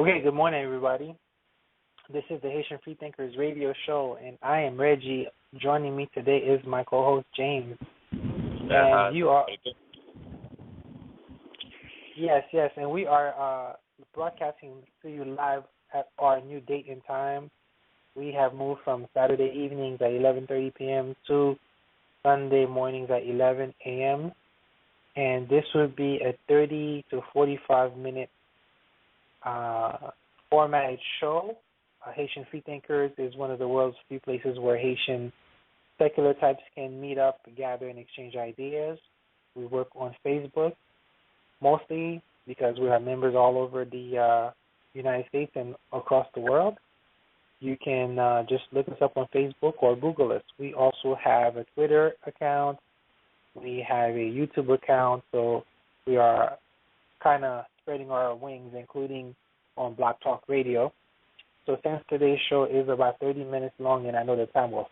Okay, good morning, everybody. This is the Haitian Freethinkers radio show, and I am Reggie. Joining me today is my co-host, James. And you are... Yes, and we are broadcasting to you live at our new date and time. We have moved from Saturday evenings at 11:30 p.m. to Sunday mornings at 11 a.m., and this would be a 30 to 45-minute formatted show. Haitian Freethinkers is one of the world's few places where Haitian secular types can meet up, gather, and exchange ideas. We work on Facebook mostly because we have members all over the United States and across the world. You can just look us up on Facebook or Google us. We also have a Twitter account. We have a YouTube account, so we are kind of spreading our wings, including on Block Talk Radio. So since today's show is about 30 minutes long, and I know the time will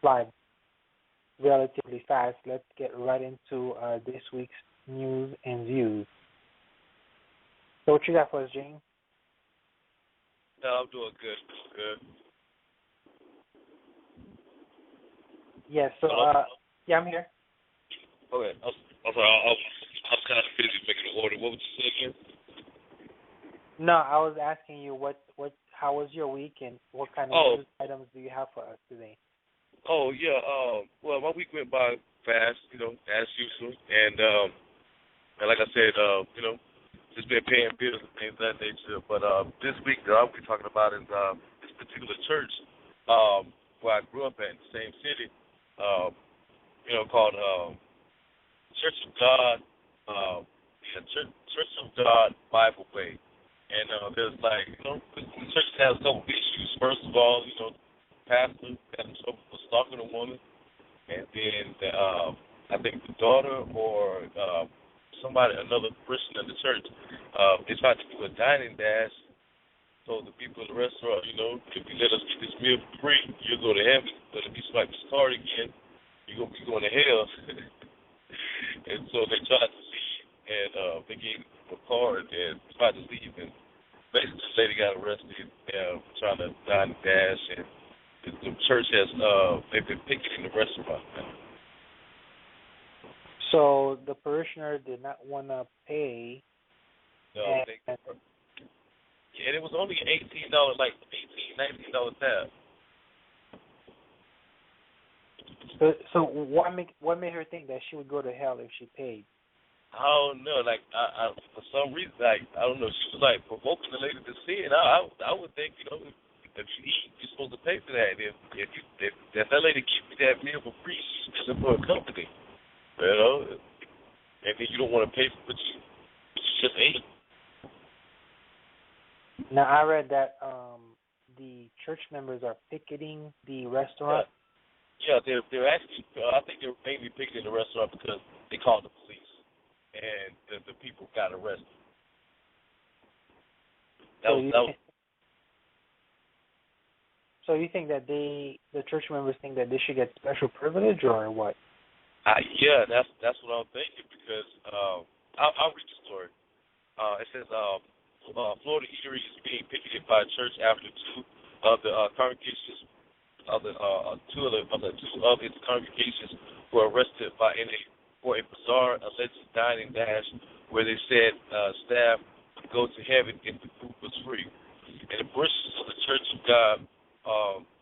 fly relatively fast, let's get right into this week's news and views. So what you got for us, James? No, I'm doing good. Yes, so, yeah, I'm here. Okay, I'm sorry, I was kind of busy making an order. What would you say again? No, I was asking you how was your week and what kind of news items do you have for us today? Oh, yeah, well, my week went by fast, as usual. And like I said, just been paying bills and things of that nature. But this week that I'll be talking about is this particular church where I grew up at in the same city, called Church of God, Church of God Bible Way. And there's the church has a couple issues. First of all, the pastor got in trouble for stalking a woman. And then I think the daughter or another person in the church, they tried to do a dining dash. So the people in the restaurant, if you let us get this meal for free, you'll go to heaven. But if you swipe this card again, you're going to be going to hell. And so they tried to leave, and they gave the card and tried to leave. And basically, the lady got arrested trying to dine and dash. And the church has, they've been picketing the restaurant now. So the parishioner did not want to pay. No, and it was only $18, $19 tab. So what made her think that she would go to hell if she paid? I don't know. I for some reason, I don't know. She was provoking the lady to sin. I would think, if you eat, you're supposed to pay for that. If that lady gives you that meal for free, she's just for a company. And then you don't want to pay for what you just ate. Now, I read that the church members are picketing the restaurant. Yeah, they're actually, I think they're mainly picketing the restaurant because they called the police and the people got arrested. So you think that the church members think that they should get special privilege or what? Yeah, that's what I'm thinking because I'll read the story. It says Florida Eatery is being picketed by a church after two of its congregations were arrested for a bizarre alleged dining dash where they said staff would go to heaven if the food was free. And the parishioners of the Church of God,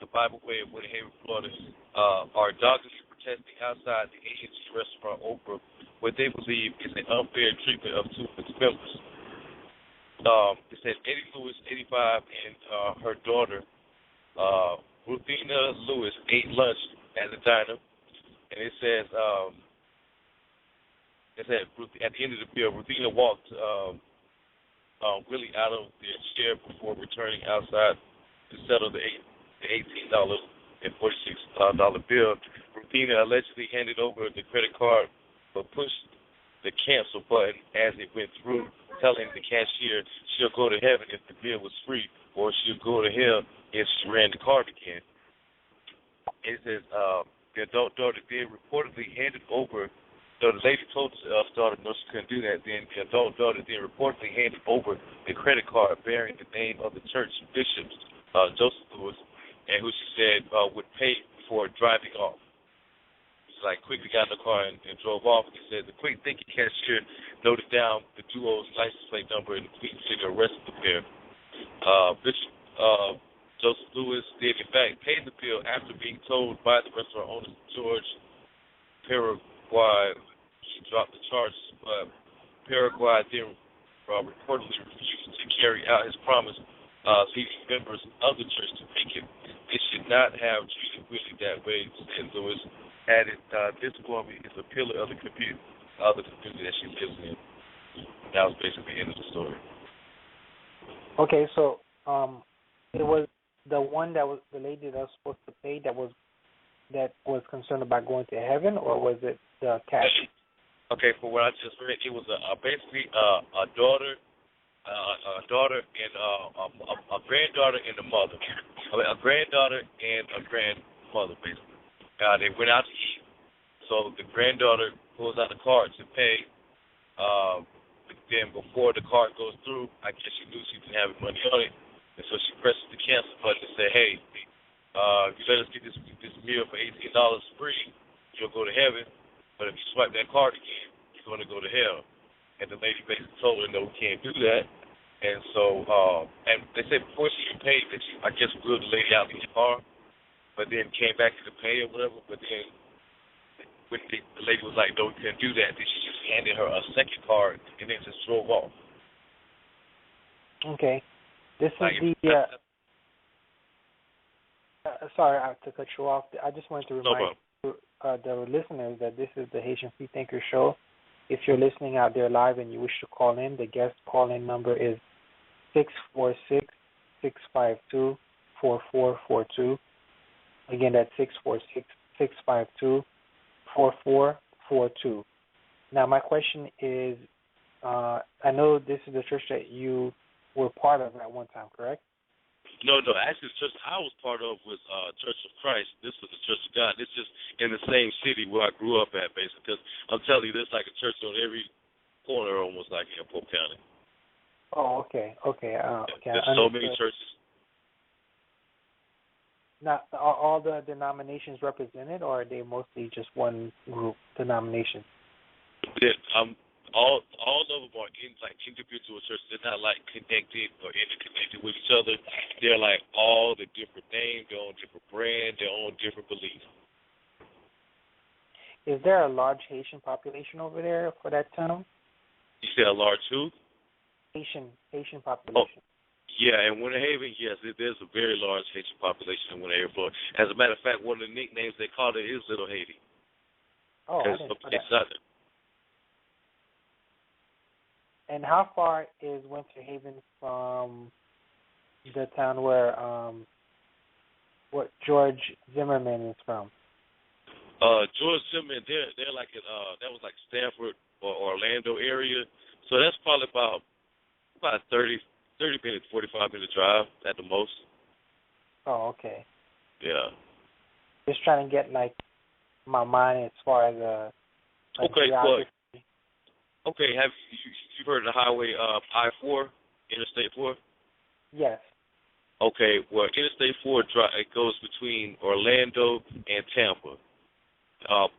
the Bible Way of Woodhaven, Florida, are doggedly protesting outside the A&G restaurant over what they believe is an unfair treatment of two of its members. It said Eddie Lewis, 85, and her daughter, Ruthina Lewis, ate lunch at the diner. And it says, at the end of the bill, Ruthina walked really out of their chair before returning outside to settle the $18.46 bill. Ruthina allegedly handed over the credit card but pushed the cancel button as it went through, telling the cashier she'll go to heaven if the bill was free or she'll go to hell if she ran the card again. It says the adult daughter then reportedly handed over So the lady told the daughter no, she couldn't do that. Then the adult daughter then reportedly handed over the credit card bearing the name of the church bishop, Joseph Lewis, and who she said would pay for driving off. She quickly got in the car and drove off. He said the quick thinking cashier noted down the duo's license plate number and immediately arrested the pair. Bishop Joseph Lewis did in fact pay the bill after being told by the restaurant owner George Paraguay he dropped the charges, but Paraguay then reportedly refused to carry out his promise, leading members of the church to think it. They should not have treated Willie that way, said Lewis. Added, this woman is a pillar of the community that she lives in. That was basically the end of the story. Okay, so it was the one that was the lady that was supposed to pay that was concerned about going to heaven, or was it the cash? Okay, for what I just read, it was basically a daughter, and a granddaughter and a mother. I mean, a granddaughter and a grandmother, basically. They went out to eat, so the granddaughter pulls out the card to pay. Then before the card goes through, I guess she knew she didn't have money on it, and so she presses the cancel button and said, "Hey, you let us get this meal for $18 free, you'll go to heaven. But if you swipe that card again, you're going to go to hell." And the lady basically told her, "No, we can't do that." And so, and they said before she even paid, that she, I guess, wheeled the lady out in the car, but then came back to the pay or whatever. But then when the lady was like, "No, we can't do that," then she just handed her a second card and then just drove off. Okay. This is the. Sorry to cut you off. I just wanted to remind the listeners that this is the Haitian Free Thinker Show. If you're listening out there live and you wish to call in, the guest call-in number is 646-652-4442. Again, that's 646-652-4442. Now, my question is, I know this is the church that you were part of at one time, correct? No. Actually, the church I was part of was Church of Christ. This was the Church of God. It's just in the same city where I grew up at, basically. Because I'm telling you, there's like a church on every corner, almost like in Polk County. Oh, okay. There's so many churches. Now, are all the denominations represented, or are they mostly just one group denomination? All of them are individual churches. They're not connected or interconnected with each other. They're all the different names. They're on different brands. They're on different beliefs. Is there a large Haitian population over there for that town? You said a large who? Haitian population. Oh, yeah, in Winter Haven, yes, there's a very large Haitian population in Winter Haven, Florida. As a matter of fact, one of the nicknames they call it is Little Haiti. Oh, I didn't know that. And how far is Winter Haven from the town where what George Zimmerman is from? George Zimmerman, they're like that was like Stanford or Orlando area. So that's probably about 30 minutes, 45-minute drive at the most. Oh, okay. Yeah. Just trying to get my mind as far as okay, geography. Okay, have you heard of the highway I-4, Interstate 4? Yes. Okay, well, Interstate 4 it goes between Orlando and Tampa.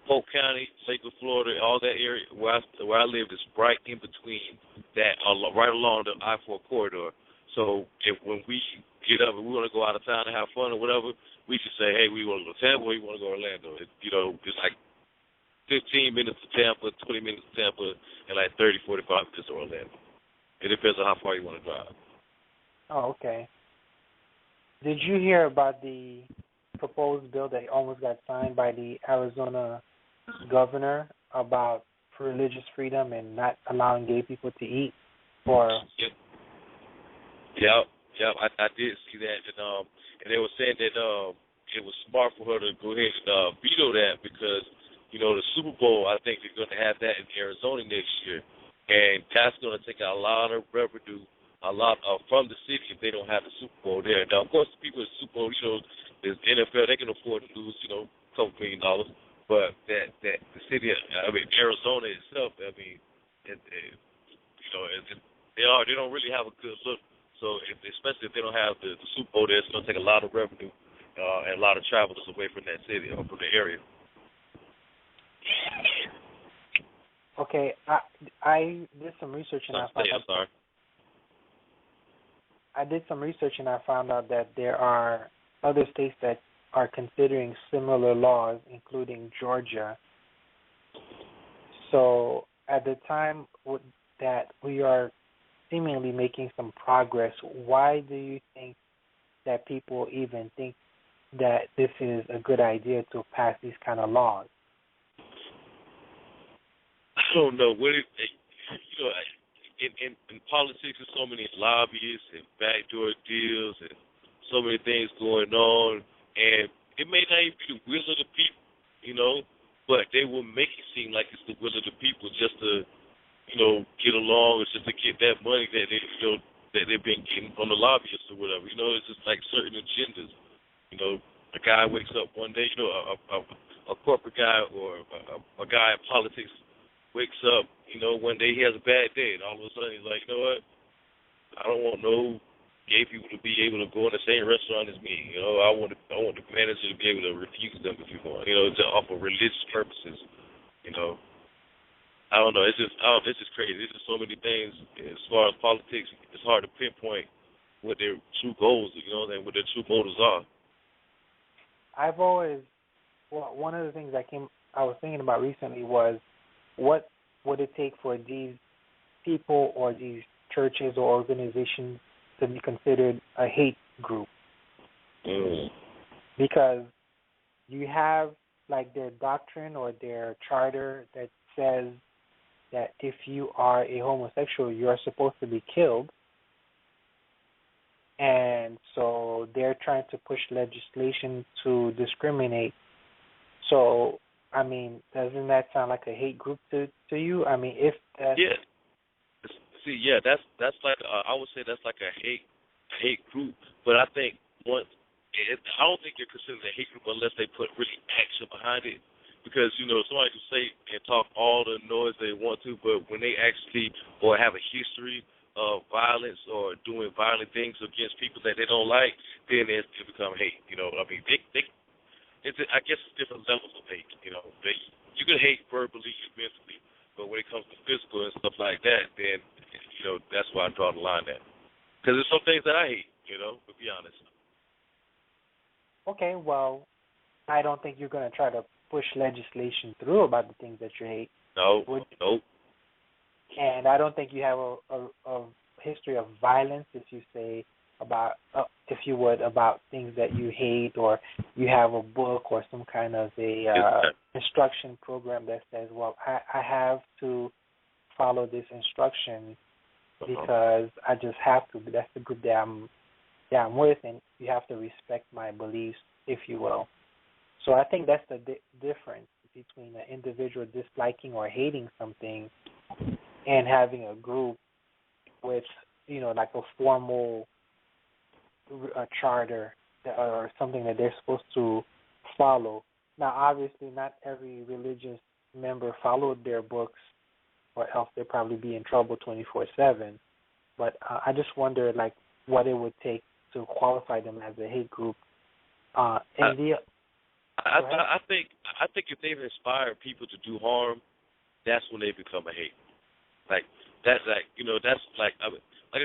Polk County, Lakewood, Florida, all that area where I live is right in between that, right along the I-4 corridor. So when we get up and we want to go out of town and have fun or whatever, we just say, hey, we want to go to Tampa or we want to go to Orlando. It's like 15 minutes to Tampa, 20 minutes to Tampa, and 30, 45 minutes to Orlando. It depends on how far you want to drive. Oh, okay. Did you hear about the proposed bill that almost got signed by the Arizona governor about religious freedom and not allowing gay people to eat? Yep. I did see that, and they were saying that it was smart for her to go ahead and veto that because the Super Bowl, I think they're going to have that in Arizona next year, and that's going to take a lot of revenue, from the city if they don't have the Super Bowl there. Now, of course, the people at the Super Bowl, the NFL, they can afford to lose, a couple $1 million. but that the city, Arizona itself, they don't really have a good look. So especially if they don't have the Super Bowl there, it's going to take a lot of revenue and a lot of travelers away from that city or from the area. Okay, I did some research and I did some research and I found out that there are other states that are considering similar laws, including Georgia. So at the time that we are seemingly making some progress, why do you think that people even think that this is a good idea to pass these kind of laws? I don't know. In politics, there's so many lobbyists and backdoor deals and so many things going on, and it may not even be the will of the people, but they will make it seem like it's the will of the people just to, get along, or just to get that money that that they've been getting from the lobbyists or whatever. It's just like certain agendas. A guy wakes up one day, a corporate guy or a guy in politics wakes up, one day he has a bad day, and all of a sudden he's like, you know what? I don't want no gay people to be able to go in the same restaurant as me. I want the manager to be able to refuse them if you want, to offer religious purposes. I don't know. It's just crazy. There's just so many things as far as politics. It's hard to pinpoint what their true goals, and what their true motives are. One of the things I was thinking about recently was, what would it take for these people or these churches or organizations to be considered a hate group? Because you have like their doctrine or their charter that says that if you are a homosexual, you are supposed to be killed. And so they're trying to push legislation to discriminate. So, doesn't that sound like a hate group to you? If that... Yeah. See, yeah, that's like I would say that's like a hate group. But I think I don't think they're considered a hate group unless they put really action behind it. Because somebody can say and talk all the noise they want to, but when they actually or have a history of violence or doing violent things against people that they don't like, then it become hate. I guess it's different levels of hate. You can hate verbally and mentally, but when it comes to physical and stuff like that, then that's why I draw the line at. Because there's some things that I hate. To be honest. Okay, well, I don't think you're going to try to push legislation through about the things that you hate. No. And I don't think you have a history of violence, if you say about, if you would, about things that you hate, or you have a book or some kind of instruction program that says, well, I have to follow this instruction because I just have to. That's the group that I'm with, and you have to respect my beliefs, if you will. So I think that's the difference between an individual disliking or hating something and having a group with, like a formal charter or something that they're supposed to follow. Now, obviously, not every religious member followed their books, or else they'd probably be in trouble 24/7. But I just wonder, like, what it would take to qualify them as a hate group. I think if they've inspired people to do harm, that's when they become a hate. Like that's like that's like I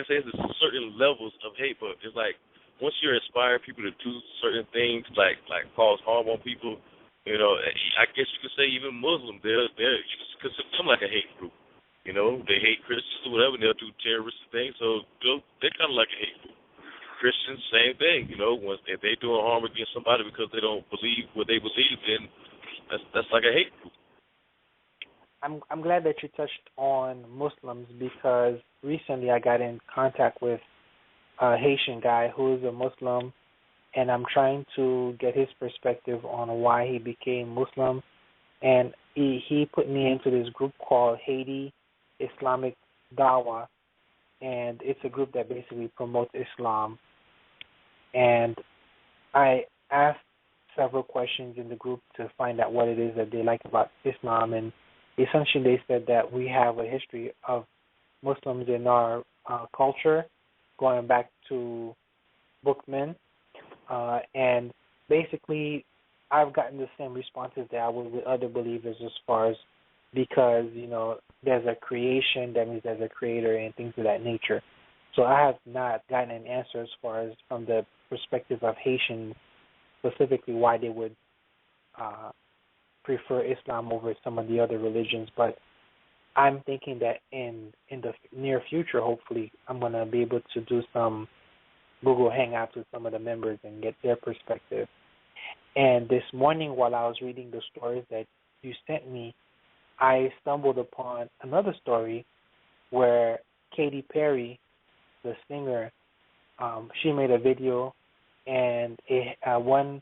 say, there's certain levels of hate, but it's like once you inspire people to do certain things, like cause harm on people, I guess you could say even Muslims, they're consider them like a hate group. They hate Christians or whatever, and they'll do terrorist things, so they're kind of like a hate group. Christians, same thing. Once if they doing harm against somebody because they don't believe what they believe, then that's like a hate group. I'm glad that you touched on Muslims, because recently I got in contact with a Haitian guy who is a Muslim, and I'm trying to get his perspective on why he became Muslim. And he put me into this group called Haiti Islamic Dawa, and it's a group that basically promotes Islam. And I asked several questions in the group to find out what it is that they like about Islam, and essentially they said that we have a history of Muslims in our culture going back to Bookman, and basically I've gotten the same responses that I would with other believers as far as because, there's a creation, that means there's a creator and things of that nature. So I have not gotten an answer as far as from the perspective of Haitians specifically why they would prefer Islam over some of the other religions, but I'm thinking that in the near future, hopefully, I'm going to be able to do some Google Hangouts with some of the members and get their perspective. And this morning while I was reading the stories that you sent me, I stumbled upon another story where Katy Perry, the singer, she made a video, and one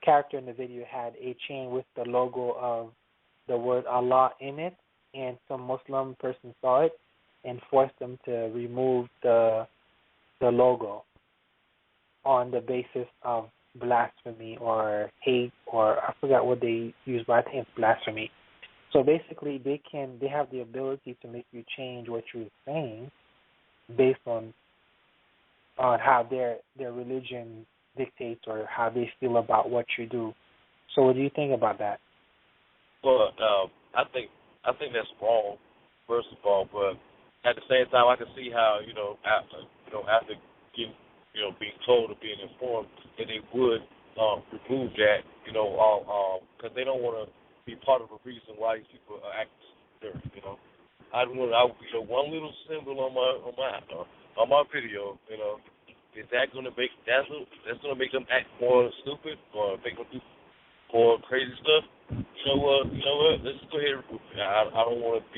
character in the video had a chain with the logo of the word Allah in it, and some Muslim person saw it and forced them to remove the logo on the basis of blasphemy or hate, or I forgot what they used, but I think it's blasphemy. So basically, they have the ability to make you change what you're saying based on how their religion dictates or how they feel about what you do. So what do you think about that? Well, I think that's wrong, first of all, but at the same time, I can see how after getting being told or being informed that they would remove that, because they don't want to be part of the reason why these people are acting dirty. I one little symbol on my video, is that going to make that's going to make them act more stupid or make them do more crazy stuff? You know what? Let's go ahead and remove it. I don't want to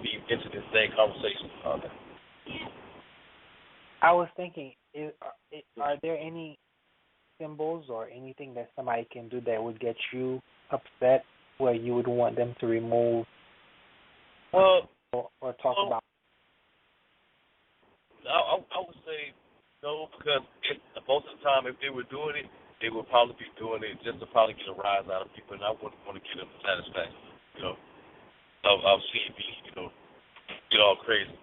be into this same conversation about that. I was thinking, are there any symbols or anything that somebody can do that would get you upset, where you would want them to remove or talk about? I would say no, because most of the time, if they were doing it, they would probably be doing it just to probably get a rise out of people, and I wouldn't want to get them satisfaction, of seeing me, get all crazy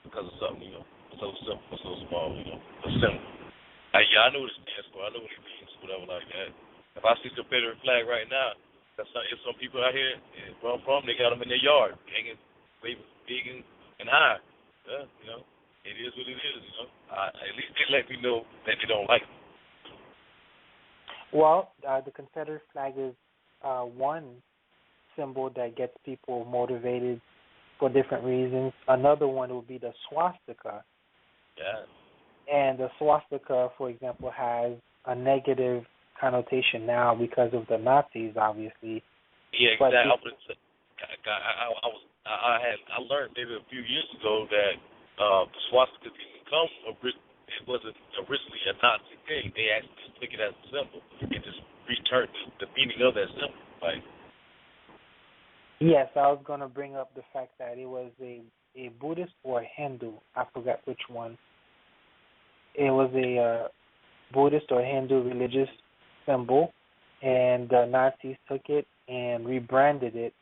because of something, so simple, so small, a symbol. I know what it stands for. I know what it means, whatever like that. If I see the Confederate flag right now, there's some people out here where I'm from, they got them in their yard, hanging, waving big and high. Yeah, it is what it is, at least they let me know that they don't like it. Well, the Confederate flag is one symbol that gets people motivated for different reasons. Another one would be the swastika. Yeah. And the swastika, for example, has a negative connotation now because of the Nazis, obviously. Yeah, exactly. I learned maybe a few years ago that the swastika didn't come. It wasn't originally a Nazi thing. They actually just took it as a symbol and just returned the meaning of that symbol. Right? Yes, I was going to bring up the fact that it was a Buddhist or a Hindu. I forgot which one. It was a Buddhist or Hindu religious symbol, and the Nazis took it and rebranded it,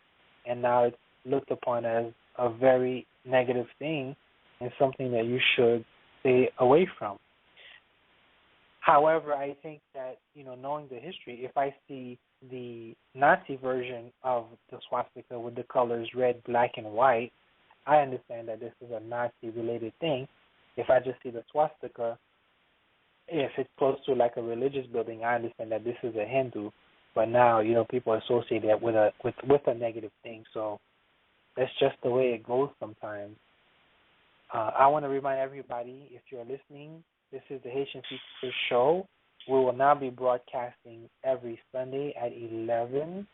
and now it's looked upon as a very negative thing and something that you should stay away from. However, I think that, knowing the history, if I see the Nazi version of the swastika with the colors red, black, and white, I understand that this is a Nazi-related thing. If I just see the swastika, if it's close to like a religious building, I understand that this is a Hindu. But now, people associate that with a negative thing. So that's just the way it goes sometimes. I want to remind everybody, if you're listening, this is the Haitian Features Show. We will now be broadcasting every Sunday at 11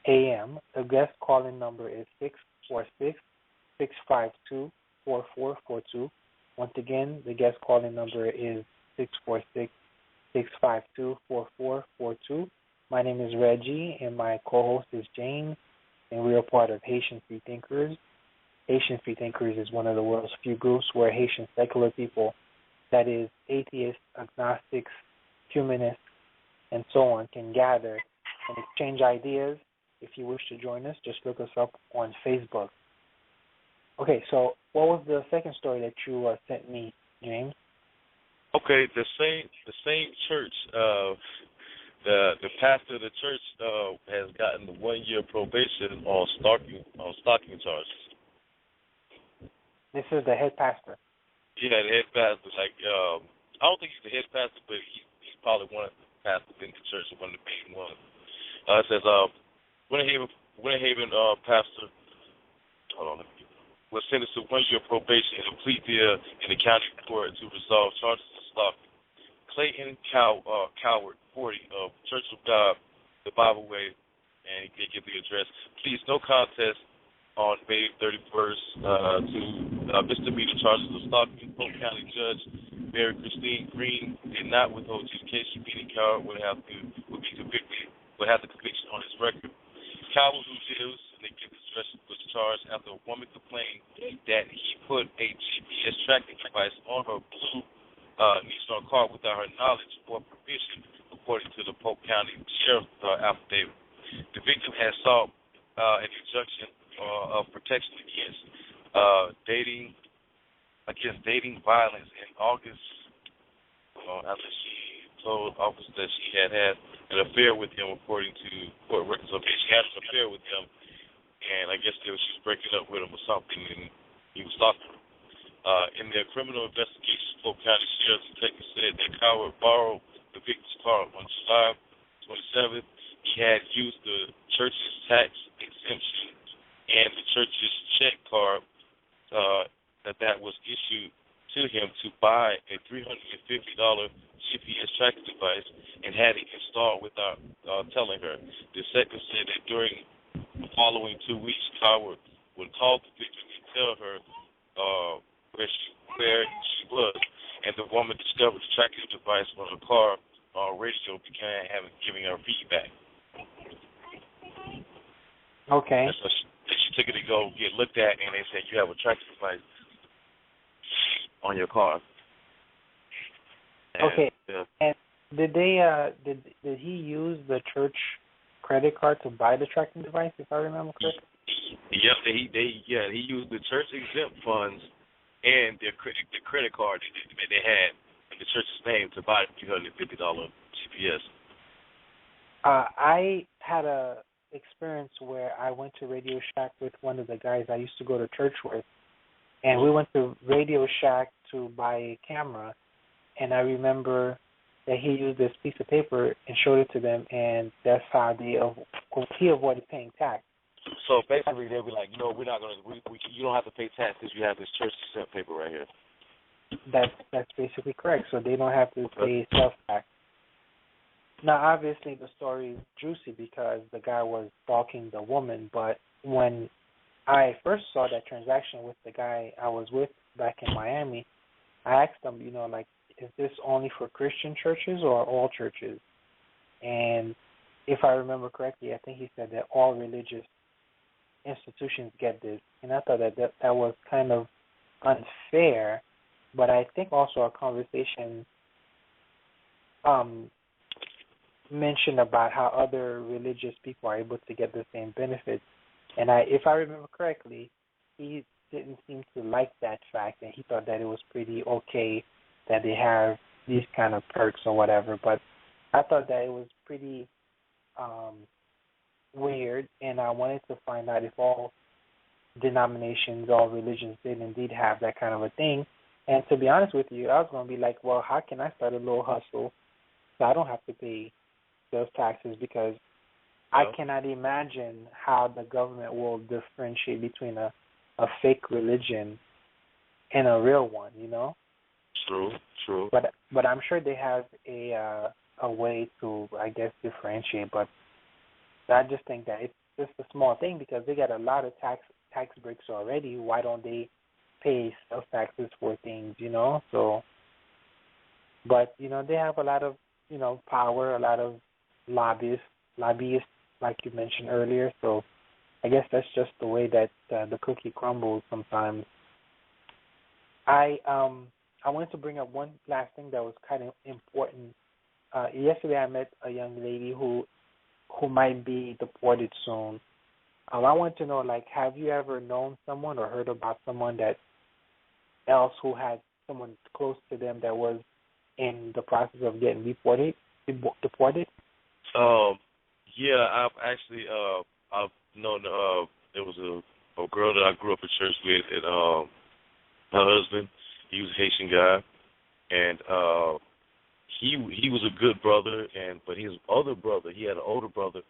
a.m. The guest calling number is 646-652-4442. Once again, the guest calling number is 646-652-4442. My name is Reggie, and my co-host is James, and we are part of Haitian Free Thinkers. Haitian Free Thinkers is one of the world's few groups where Haitian secular people, that is, atheists, agnostics, humanists, and so on can gather and exchange ideas. If you wish to join us, just look us up on Facebook. Okay, so what was the second story that you sent me, James? Okay, the same church. The pastor of the church has gotten the 1-year probation on stalking charges. This is the head pastor. Yeah, the head pastor. Like, I don't think he's the head pastor, but he's probably one of the pastors in the church, one of the main ones. It says, Winter Haven pastor, hold on, was sentenced to 1-year probation and a plea deal in the county court to resolve charges of stalking. Clayton Coward, 40, of Church of God, the Bible Way, and he did give the address. Please, no contest on May 31st to misdemeanor charges of stalking. Polk County Judge Mary Christine Green did not withhold adjudication, meaning Coward would have the conviction on his record. Coward, who lives in the address, was charged after a woman complained that he put a GPS tracking device on her blue Nissan car without her knowledge or permission, according to the Polk County Sheriff's affidavit. The victim had sought an injunction of protection against dating violence in August after she told officers that she had an affair with him, according to court records. Okay, she had an affair with him, and I guess she was breaking up with him or something, and he was stalking her. In their criminal investigation, Polk County Sheriff's detective said that Coward borrowed the victim's car on July 27th. He had used the church's tax exemption and the church's check card that was issued to him to buy a $350 GPS tracking device and had it installed without telling her. The detective said that during the following 2 weeks, Coward would call the victim and tell her where she was, and the woman discovered the tracking device on her car radio, began giving her feedback. Okay. And so she took it to go get looked at, and they said, you have a tracking device on your car. And, okay. And did he use the church credit card to buy the tracking device, if I remember correctly? Yep, he used the church exempt funds and the credit card that they had in the church's name to buy the $350 GPS. I had a experience where I went to Radio Shack with one of the guys I used to go to church with, and we went to Radio Shack to buy a camera, and I remember that he used this piece of paper and showed it to them, and that's how he avoided paying tax. So basically, they'll be like, no, we're not going to. You don't have to pay tax because you have this church exempt paper right here. That's basically correct. So they don't have to pay sales tax. Now, obviously, the story is juicy because the guy was stalking the woman. But when I first saw that transaction with the guy I was with back in Miami, I asked him, is this only for Christian churches or all churches? And if I remember correctly, I think he said that all religious institutions get this. And I thought that was kind of unfair. But I think also our conversation mentioned about how other religious people are able to get the same benefits. And if I remember correctly, he didn't seem to like that fact, and he thought that it was pretty okay that they have these kind of perks or whatever. But I thought that it was pretty weird, and I wanted to find out if all denominations, all religions did indeed have that kind of a thing. And to be honest with you, I was going to be like, well, how can I start a little hustle so I don't have to pay those taxes? Because I cannot imagine how the government will differentiate between a fake religion and a real one, True. But I'm sure they have a way to, I guess, differentiate. But I just think that it's just a small thing because they got a lot of tax breaks already. Why don't they pay sales taxes for things, So, but they have a lot of power, a lot of lobbyists, like you mentioned earlier. So, I guess that's just the way that the cookie crumbles sometimes. I wanted to bring up one last thing that was kind of important yesterday I met a young lady who might be deported soon. I want to know, like, have you ever known someone or heard about someone that else who had someone close to them that was in the process of getting deported? Yeah, I've known there was a girl that I grew up in church with, and her husband, he was a Haitian guy, and he was a good brother, but his other brother, he had an older brother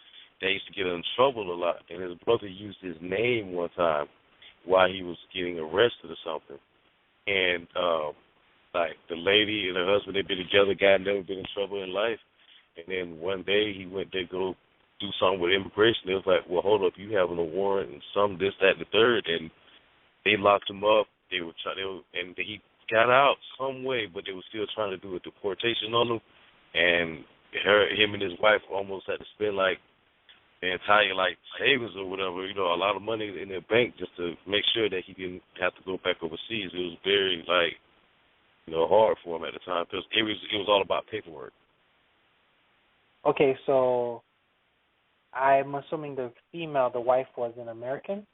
that used to get in trouble a lot, and his brother used his name one time while he was getting arrested or something, and like the lady and her husband, they'd been together, guy never been in trouble in life, and then one day he went to go do something with immigration. It was like, well, hold up, you having a warrant and some this, that, and the third, and they locked him up. And he got out some way, but they were still trying to do a deportation on him, and him and his wife almost had to spend like the entire like savings or whatever, a lot of money in their bank just to make sure that he didn't have to go back overseas. It was very like, hard for him at the time because it was all about paperwork. Okay, so I'm assuming the wife was an American?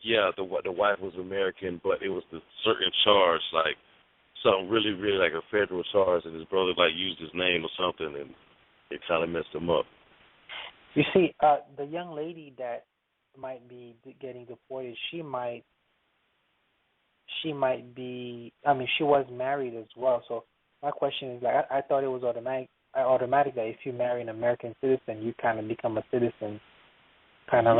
Yeah, the wife was American, but it was the certain charge, like something really, really like a federal charge, and his brother like used his name or something, and it kind of messed him up. You see, the young lady that might be getting deported, she might be. I mean, she was married as well. So my question is, like, I thought it was automatic that if you marry an American citizen, you kind of become a citizen. Kind of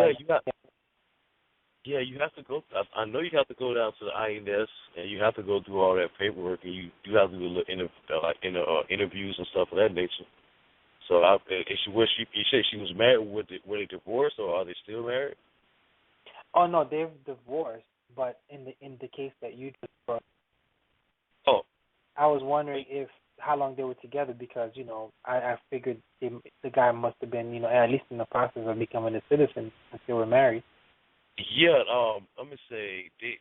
Yeah, you have to go. I know you have to go down to the INS, and you have to go through all that paperwork, and you do have to do interviews and stuff of that nature. So, you said she was married. Were they divorced, or are they still married? Oh no, they've divorced. But in the case that you just brought, I was wondering how long they were together because I figured the guy must have been at least in the process of becoming a citizen since they were married. Yeah, let me say they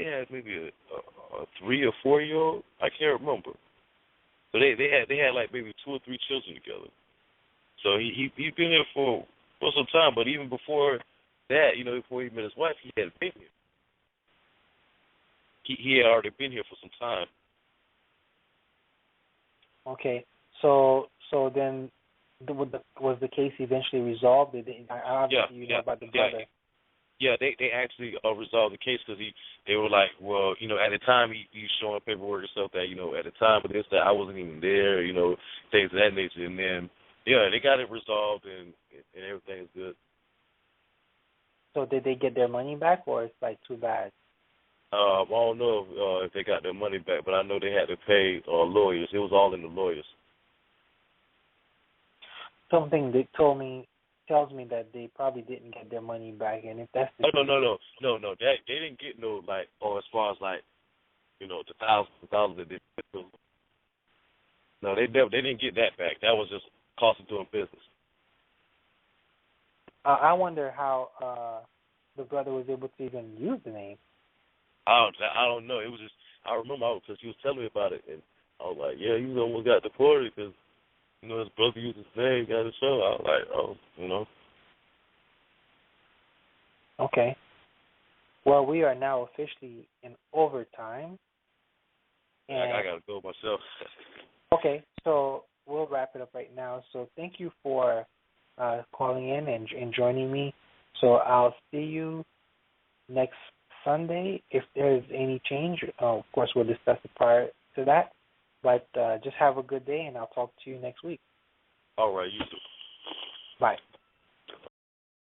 had maybe a 3 or 4 year old. I can't remember. So they had like maybe 2 or 3 children together. So he'd been here for some time, but even before that, before he met his wife, he had been here. He had already been here for some time. Okay, so then. Was the case eventually resolved? Obviously, you know about the brother. Yeah, they actually resolved the case because they were like, well, at the time he was showing paperwork and stuff that, at the time of this that I wasn't even there, things of that nature. And then, they got it resolved and everything's good. So did they get their money back or it's like too bad? I don't know if they got their money back, but I know they had to pay lawyers. It was all in the lawyers. Something they tells me that they probably didn't get their money back, and if that's the no, they didn't get no like, as far as like, the thousands of dollars that they did. No, they didn't get that back. That was just cost of doing business. I wonder how the brother was able to even use the name. I don't know. It was just I remember because he was telling me about it, and I was like, yeah, he almost got deported because. His brother used his name, got a show. I was like, Okay. Well, we are now officially in overtime. And I got to go myself. Okay, so we'll wrap it up right now. So thank you for calling in and joining me. So I'll see you next Sunday. If there's any change, of course, we'll discuss it prior to that. But just have a good day, and I'll talk to you next week. All right, you too. Bye.